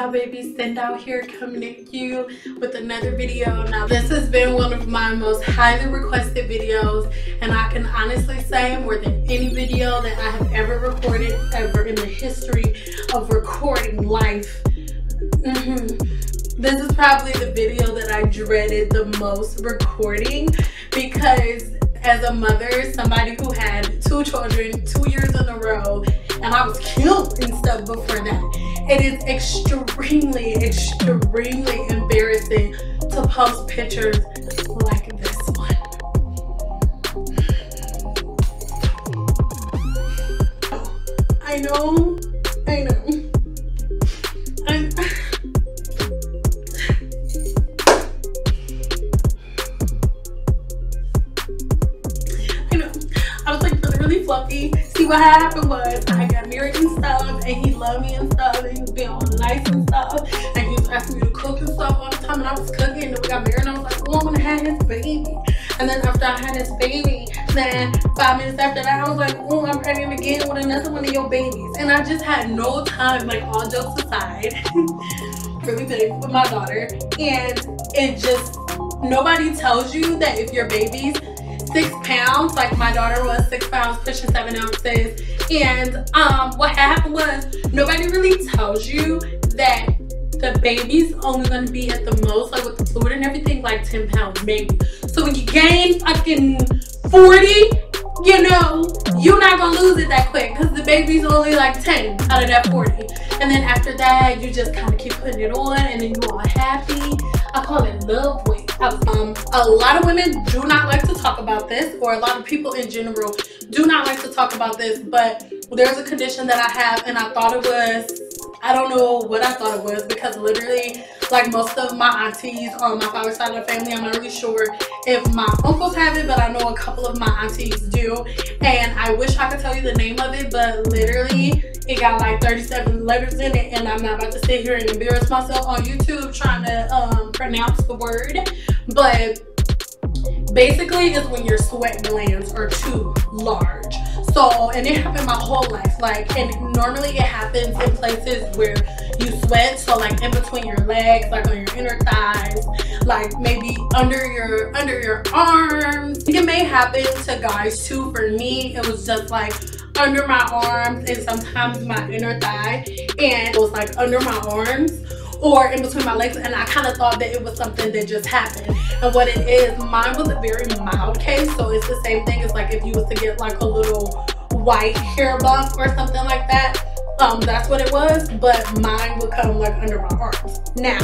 y'all, baby Send out here coming at you with another video. Now this has been one of my most highly requested videos, and I can honestly say more than any video that I have ever recorded ever in the history of recording life. This is probably the video that I dreaded the most recording, because as a mother, somebody who had 2 children 2 years in a row, and I was killed and stuff before that, it is extremely embarrassing to post pictures like this one. I know. I was like literally fluffy. See, what happened was I got married and stuff, and he loved me and stuff, and he was being all nice and stuff, and he was asking me to cook and stuff all the time, and I was cooking, and then we got married, and I was like, oh, I'm gonna have his baby. And then after I had his baby, then 5 minutes after that, I was like, oh, I'm pregnant again with another one of your babies. And I just had no time, like, all jokes aside, really big with my daughter. And it just, nobody tells you that if your baby's 6 pounds, like my daughter was 6 pounds pushing 7 ounces, and what happened was nobody really tells you that the baby's only going to be at the most, like with the fluid and everything, like 10 pounds maybe. So when you gain fucking 40, you know, you're not gonna lose it that quick, because the baby's only like 10 out of that 40. And then after that, you just kind of keep putting it on, and then you are happy. I call it love weight. A lot of women do not like to talk about this, or a lot of people in general do not like to talk about this, but there's a condition that I have, and I thought it was, I don't know what I thought it was, because literally, like most of my aunties on my father's side of the family, I'm not really sure if my uncles have it, but I know a couple of my aunties do, and I wish I could tell you the name of it, but literally it got like 37 letters in it, and I'm not about to sit here and embarrass myself on YouTube trying to pronounce the word. But basically it's when your sweat glands are too large. So, and it happened my whole life, like, and normally it happens in places where you sweat, so like in between your legs, like on your inner thighs, like maybe under your arms. It may happen to guys too. For me, it was just like under my arms and sometimes my inner thigh, and it was like under my arms or in between my legs, and I kind of thought that it was something that just happened. And what it is, mine was a very mild case, so it's the same thing as like if you was to get like a little white hair bump or something like that. That's what it was, but mine would come like under my arms. Now,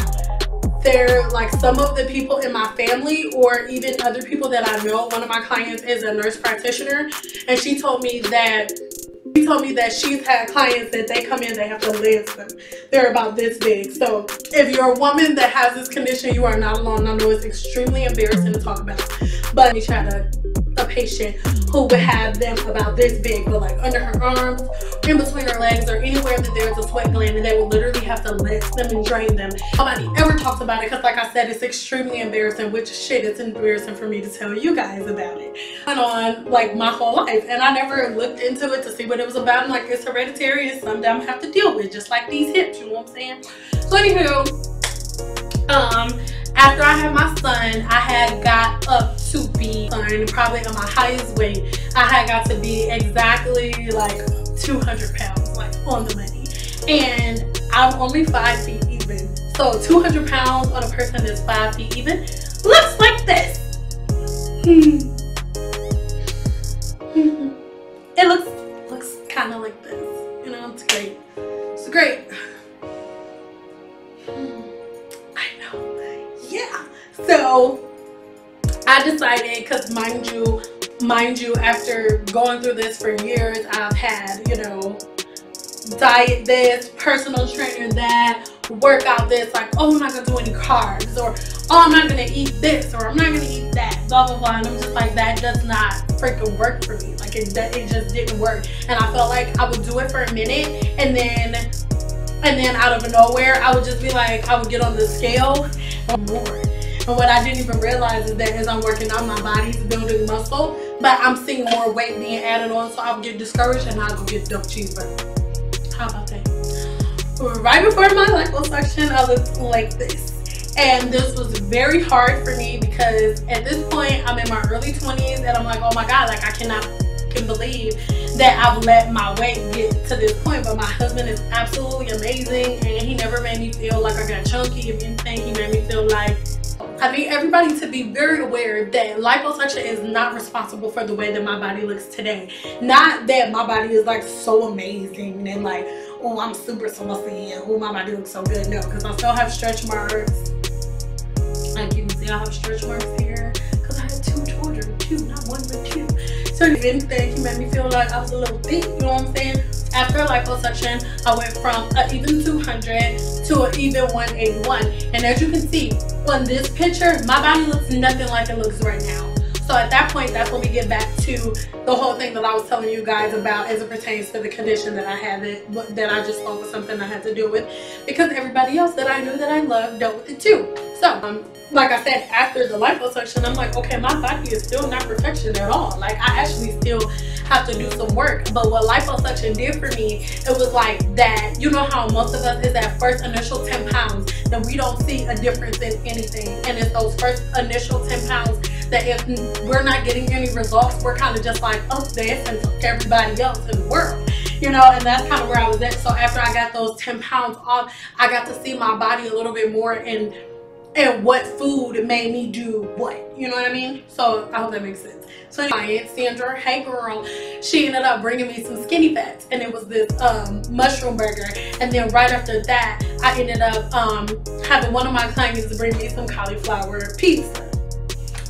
they're like some of the people in my family, or even other people that I know. One of my clients is a nurse practitioner, and she told me that she's had clients that they come in, they have to lance them. They're about this big. So if you're a woman that has this condition, you are not alone. I know it's extremely embarrassing to talk about, but we had a patient who would have them about this big, but like under her arms, in between her legs, or anywhere that there's a sweat gland, and they would literally have to lance them and drain them. Nobody ever talks about it, because like I said, it's extremely embarrassing, which shit, it's embarrassing for me to tell you guys about it. Went on like my whole life, and I never looked into it to see what it was about. I'm like, it's hereditary, it's something I'm gonna have to deal with, just like these hips, you know what I'm saying? So anywho, after I had my son, I had got up to be probably on my highest weight. I had got to be exactly like 200 pounds, like on the money. And I'm only 5 feet even. So 200 pounds on a person that's 5 feet even looks like this. It looks kind of like this. You know, it's great. It's great. I know. Yeah. So I decided, because mind you, after going through this for years, I've had, you know, diet this, personal trainer that, workout this, like, oh, I'm not gonna do any carbs, or oh, I'm not gonna eat this, or I'm not gonna eat that, blah blah blah. And I'm just like, that does not freaking work for me. Like it just didn't work. And I felt like I would do it for a minute, and then out of nowhere I would just be like, I would get on the scale and more. And what I didn't even realize is that as I'm working out, my body's building muscle, but I'm seeing more weight being added on, so I would get discouraged and I'll go get a dope cheeseburger. How about that? Right before my liposuction, I looked like this. And this was very hard for me because at this point, I'm in my early 20s and I'm like, oh my God, like I can believe that I've let my weight get to this point. But my husband is absolutely amazing and he never made me feel like I got chunky. If anything, he made me feel like, I need everybody to be very aware that liposuction is not responsible for the way that my body looks today. Not that my body is like so amazing and like, oh, I'm super saucy and oh, my body looks so good. No, because I still have stretch marks. Like you can see, I have stretch marks here because I had 2 children, 2, not 1 but 2. So if anything, he made me feel like I was a little thick, you know what I'm saying? After liposuction, I went from an even 200 to an even 181. And as you can see on this picture, my body looks nothing like it looks right now. So at that point, that's when we get back to the whole thing that I was telling you guys about as it pertains to the condition that I had, that I just thought was something I had to deal with because everybody else that I knew that I loved dealt with it too. So like I said, after the liposuction, I'm like, okay, my body is still not perfection at all. Like I actually still have to do some work. But what liposuction did for me, it was like that, you know how most of us is that first initial 10 pounds that we don't see a difference in anything. And it's those first initial 10 pounds that if we're not getting any results, we're kind of just like up there and everybody else in the world. You know, and that's kind of where I was at. So after I got those 10 pounds off, I got to see my body a little bit more and what food made me do what, you know what I mean? So I hope that makes sense. So anyway, Sandra, hey girl, she ended up bringing me some skinny fats and it was this mushroom burger. And then right after that, I ended up having one of my clients bring me some cauliflower pizza.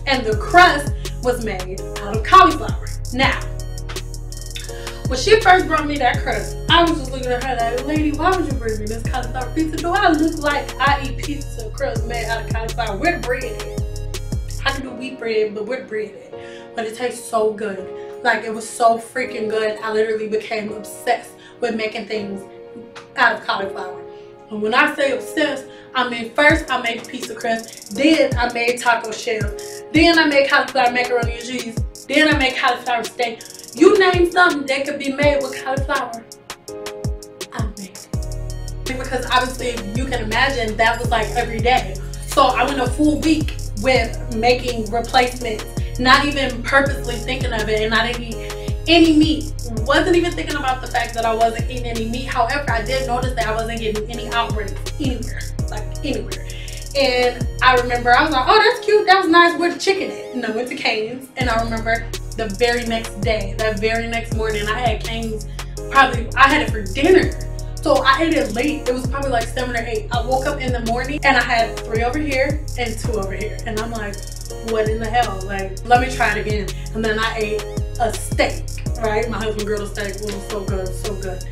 And the crust was made out of cauliflower. Now, when she first brought me that crust, I was just looking at her like, lady, why would you bring me this cauliflower pizza? Do I look like I eat pizza crust made out of cauliflower? Where the bread at? I can do wheat bread, but where the bread at? But it tastes so good. Like, it was so freaking good. I literally became obsessed with making things out of cauliflower. And when I say obsessed, I mean, first I made pizza crust, then I made taco shells, then I made cauliflower macaroni and cheese, then I made cauliflower steak. You name something that could be made with cauliflower, I make it. Because obviously, you can imagine that was like every day. So I went a full week with making replacements, not even purposely thinking of it, and I didn't eat any meat. Wasn't even thinking about the fact that I wasn't eating any meat. However, I did notice that I wasn't getting any outbreaks anywhere, like anywhere. And I remember I was like, oh, that's cute, that was nice, where the chicken at? And I went to Cane's, and I remember the very next day, that very next morning, I had Cane's. Probably, I had it for dinner. So I ate it late. It was probably like 7 or 8. I woke up in the morning and I had 3 over here and 2 over here. And I'm like, what in the hell? Like, let me try it again. And then I ate a steak, right? My husband grilled a steak. It was so good, so good.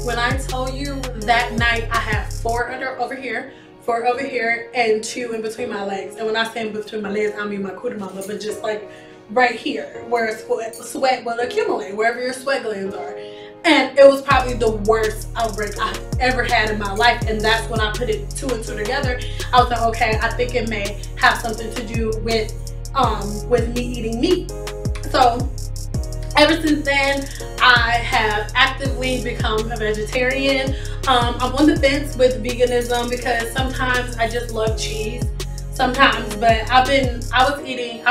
When I tell you that night, I had 4 over here, 4 over here, and 2 in between my legs. And when I say in between my legs, I mean my cutimama, but just like right here where sweat will accumulate, wherever your sweat glands are. And it was probably the worst outbreak I've ever had in my life. And that's when I put it 2 and 2 together. I was like, okay, I think it may have something to do with me eating meat. So ever since then, I have actively become a vegetarian. I'm on the fence with veganism because sometimes I just love cheese. Sometimes, but I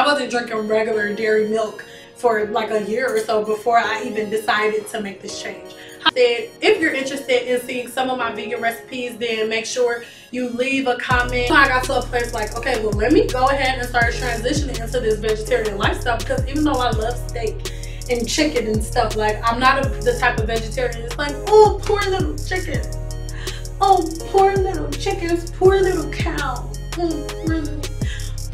wasn't drinking regular dairy milk for like a year or so before I even decided to make this change. I said, if you're interested in seeing some of my vegan recipes, then make sure you leave a comment. I got to a place like, okay, well, let me go ahead and start transitioning into this vegetarian lifestyle, because even though I love steak and chicken and stuff, like, I'm not the type of vegetarian. It's like, oh, poor little chicken. Oh, poor little chickens, poor little cow. Oh, really?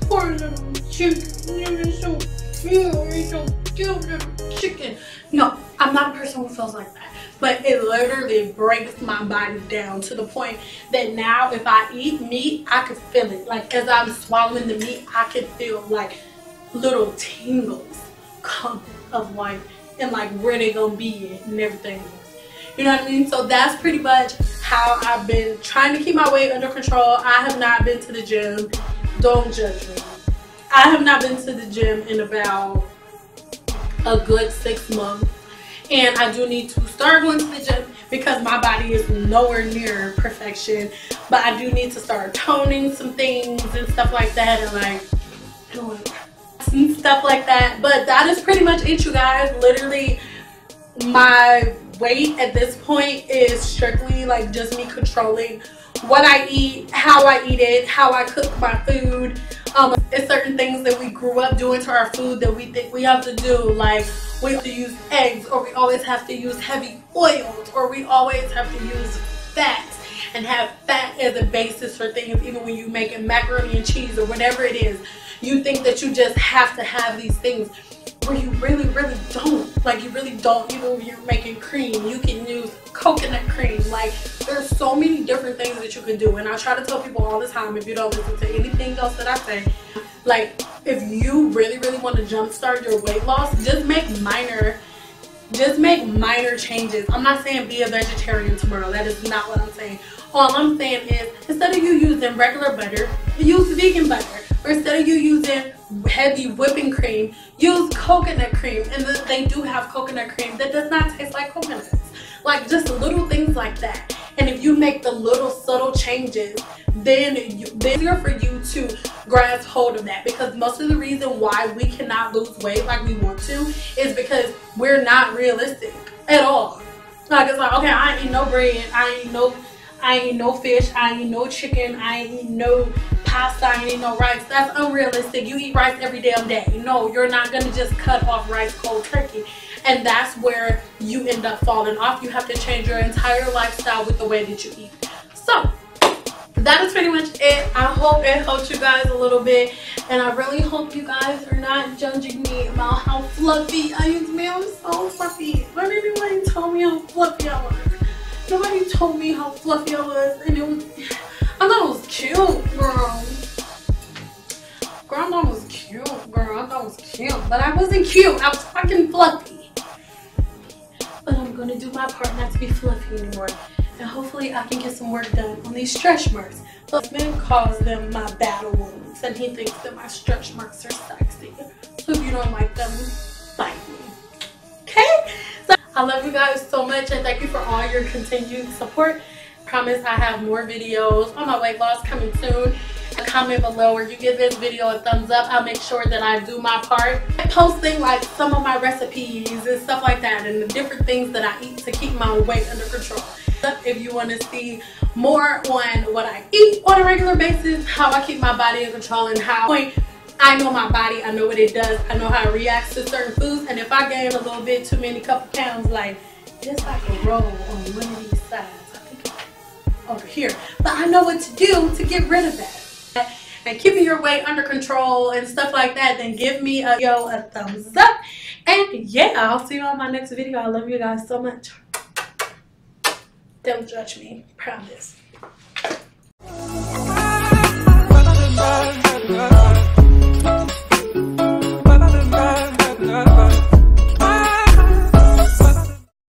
Poor little chicken. You're so cute. You're so cute, little chicken. No, I'm not a person who feels like that. But it literally breaks my body down to the point that now if I eat meat, I can feel it. Like, as I'm swallowing the meat, I can feel like little tingles come of like, and like where they gonna be at and everything. You know what I mean? So that's pretty much how I've been trying to keep my weight under control. I have not been to the gym. Don't judge me. I have not been to the gym in about a good 6 months. And I do need to start going to the gym because my body is nowhere near perfection. But I do need to start toning some things and stuff like that, and like doing some stuff like that. But that is pretty much it, you guys. Literally, my weight at this point is strictly like just me controlling what I eat, how I eat it, how I cook my food. It's certain things that we grew up doing to our food that we think we have to do, like we have to use eggs, or we always have to use heavy oils, or we always have to use fats and have fat as a basis for things. Even when you make macaroni and cheese or whatever it is, you think that you just have to have these things, where you really don't. Like, you really don't. Even when you're making cream, you can use coconut cream. Like, there's so many different things that you can do. And I try to tell people all the time, if you don't listen to anything else that I say, like, if you really want to jumpstart your weight loss, just make minor changes. I'm not saying be a vegetarian tomorrow. That is not what I'm saying. All I'm saying is, instead of you using regular butter, use vegan butter. Or instead of you using heavy whipping cream, use coconut cream. And they do have coconut cream that does not taste like coconuts. Like, just little things like that. And if you make the little subtle changes, then it's easier for you to grasp hold of that. Because most of the reason why we cannot lose weight like we want to is because we're not realistic at all. Like, it's like, okay, I ain't eat no bread, I ain't no fish, I ain't no chicken, I ain't no pasta, I ain't no rice. That's unrealistic. You eat rice every damn day. No, you're not gonna just cut off rice cold turkey. And that's where you end up falling off. You have to change your entire lifestyle with the way that you eat. So that is pretty much it. I hope it helped you guys a little bit, and I really hope you guys are not judging me about how fluffy I used to be. I'm so fluffy. But anybody told me how fluffy I was. Nobody told me how fluffy I was, and I thought it was cute, girl. Girl, I thought it was cute, girl. I thought it was cute, but I wasn't cute. I was fucking fluffy. But I'm gonna do my part not to be fluffy anymore, and hopefully I can get some work done on these stretch marks. This man calls them my battle wounds, and he thinks that my stretch marks are sexy. So if you don't like them, bite me. Okay? So I love you guys so much, and thank you for all your continued support. Promise I have more videos on my weight loss coming soon. Comment below where you give this video a thumbs up. I'll make sure that I do my part. I'm posting like some of my recipes and stuff like that, and the different things that I eat to keep my weight under control. If you want to see more on what I eat on a regular basis, how I keep my body in control, and how I know my body, I know what it does, I know how it reacts to certain foods, and if I gain a little bit too many couple pounds, like just like a roll on one of these sides, I think over here, but I know what to do to get rid of that. And keeping your weight under control and stuff like that, then give me a thumbs up. And yeah, I'll see you on my next video. I love you guys so much. Don't judge me, promise.